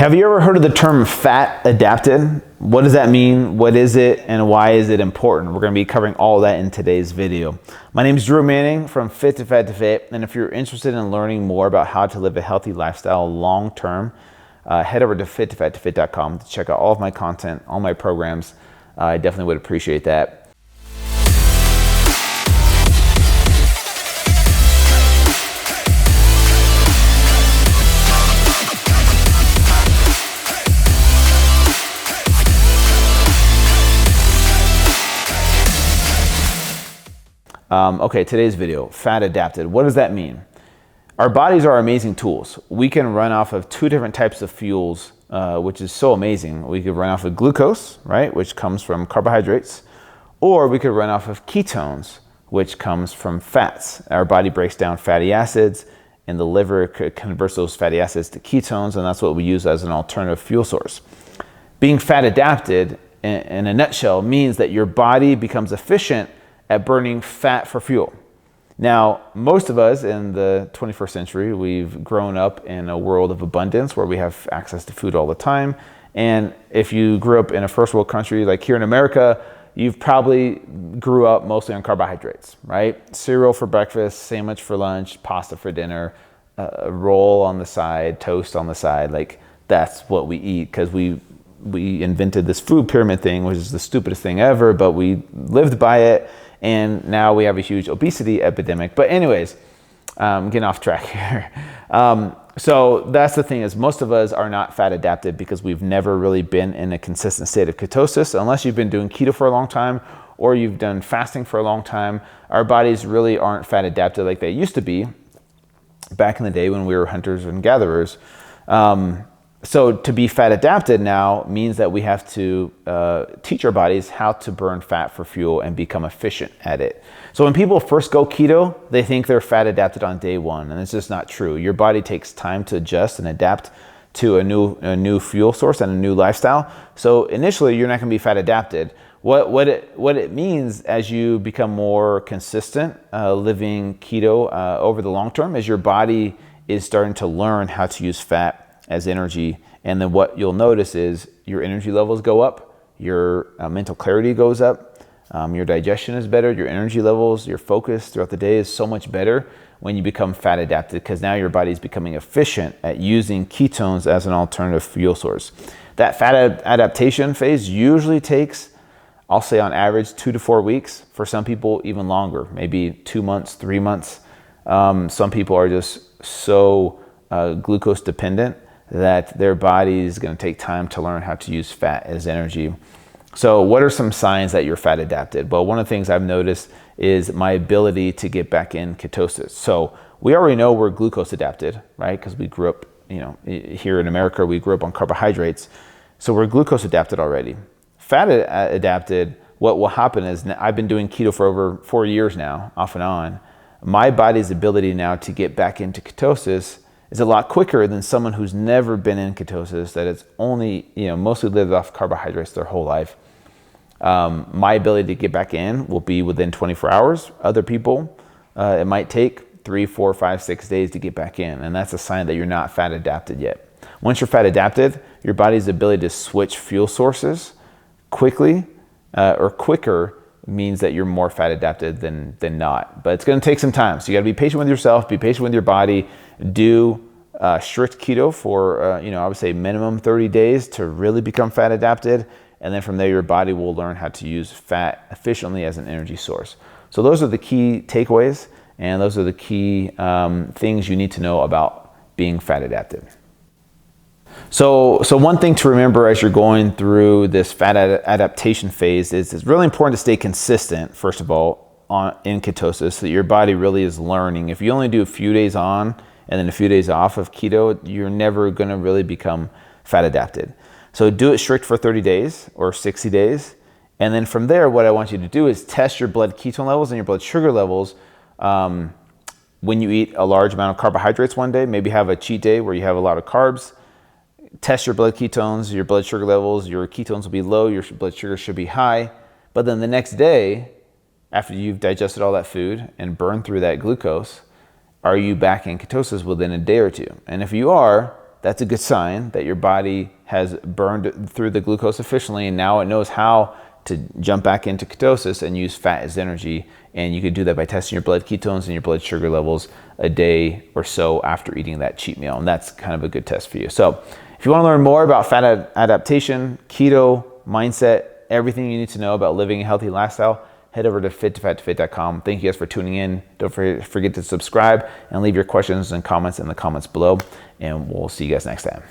Have you ever heard of the term fat adapted? What does that mean? What is it? And why is it important? We're going to be covering all that in today's video. My name is Drew Manning from Fit to Fat to Fit. And if you're interested in learning more about how to live a healthy lifestyle long term, head over to fittofattofit.com to check out all of my content, all my programs. I definitely would appreciate that. Okay, today's video, fat adapted. What does that mean? Our bodies are amazing tools. We can run off of two different types of fuels, which is so amazing. We could run off of glucose, right, which comes from carbohydrates, or we could run off of ketones, which comes from fats. Our body breaks down fatty acids, and the liver converts those fatty acids to ketones, and that's what we use as an alternative fuel source. Being fat adapted, in a nutshell, means that your body becomes efficient at burning fat for fuel. Now, most of us in the 21st century, we've grown up in a world of abundance where we have access to food all the time. And if you grew up in a first world country like here in America, you've probably grew up mostly on carbohydrates, right? Cereal for breakfast, sandwich for lunch, pasta for dinner, a roll on the side, toast on the side. Like that's what we eat because we invented this food pyramid thing, which is the stupidest thing ever, but we lived by it. And now we have a huge obesity epidemic. But anyways, getting off track here. So that's the thing is most of us are not fat adapted because we've never really been in a consistent state of ketosis. Unless you've been doing keto for a long time or you've done fasting for a long time, our bodies really aren't fat adapted like they used to be back in the day when we were hunters and gatherers. So to be fat adapted now means that we have to teach our bodies how to burn fat for fuel and become efficient at it. So when people first go keto, they think they're fat adapted on day one, and it's just not true. Your body takes time to adjust and adapt to a new fuel source and a new lifestyle. So initially, you're not going to be fat adapted. What it means as you become more consistent living keto over the long term is your body is starting to learn how to use fat as energy, and then what you'll notice is your energy levels go up, your mental clarity goes up, your digestion is better, your energy levels, your focus throughout the day is so much better when you become fat adapted because now your body is becoming efficient at using ketones as an alternative fuel source. That fat adaptation phase usually takes, I'll say on average, 2 to 4 weeks. For some people, even longer, maybe 2 months, 3 months. Some people are just so glucose dependent that their body is going to take time to learn how to use fat as energy. So what are some signs that you're fat adapted? Well, one of the things I've noticed is my ability to get back in ketosis. So we already know we're glucose adapted, right? Because we grew up, here in America, we grew up on carbohydrates. So we're glucose adapted already. Fat adapted, what will happen is I've been doing keto for over 4 years now, off and on. My body's ability now to get back into ketosis is a lot quicker than someone who's never been in ketosis, that it's only, mostly lived off carbohydrates their whole life. My ability to get back in will be within 24 hours. Other people, it might take 3, 4, 5, 6 days to get back in. And that's a sign that you're not fat adapted yet. Once you're fat adapted, your body's ability to switch fuel sources quickly or quicker means that you're more fat adapted than not. But it's going to take some time. So you got to be patient with yourself, be patient with your body, do strict keto for, I would say minimum 30 days to really become fat adapted. And then from there, your body will learn how to use fat efficiently as an energy source. So those are the key takeaways. And those are the key things you need to know about being fat adapted. So one thing to remember as you're going through this fat adaptation phase is it's really important to stay consistent, first of all, in ketosis, so that your body really is learning. If you only do a few days on and then a few days off of keto, you're never going to really become fat adapted. So do it strict for 30 days or 60 days. And then from there, what I want you to do is test your blood ketone levels and your blood sugar levels when you eat a large amount of carbohydrates one day. Maybe have a cheat day where you have a lot of carbs. Test your blood ketones, your blood sugar levels. Your ketones will be low, your blood sugar should be high. But then the next day, after you've digested all that food and burned through that glucose, are you back in ketosis within a day or two? And if you are, that's a good sign that your body has burned through the glucose efficiently, and now it knows how to jump back into ketosis and use fat as energy. And you can do that by testing your blood ketones and your blood sugar levels a day or so after eating that cheat meal. And that's kind of a good test for you. So if you want to learn more about fat adaptation, keto, mindset, everything you need to know about living a healthy lifestyle, head over to fit2fat2fit.com. Thank you guys for tuning in. Don't forget to subscribe and leave your questions and comments in the comments below. And we'll see you guys next time.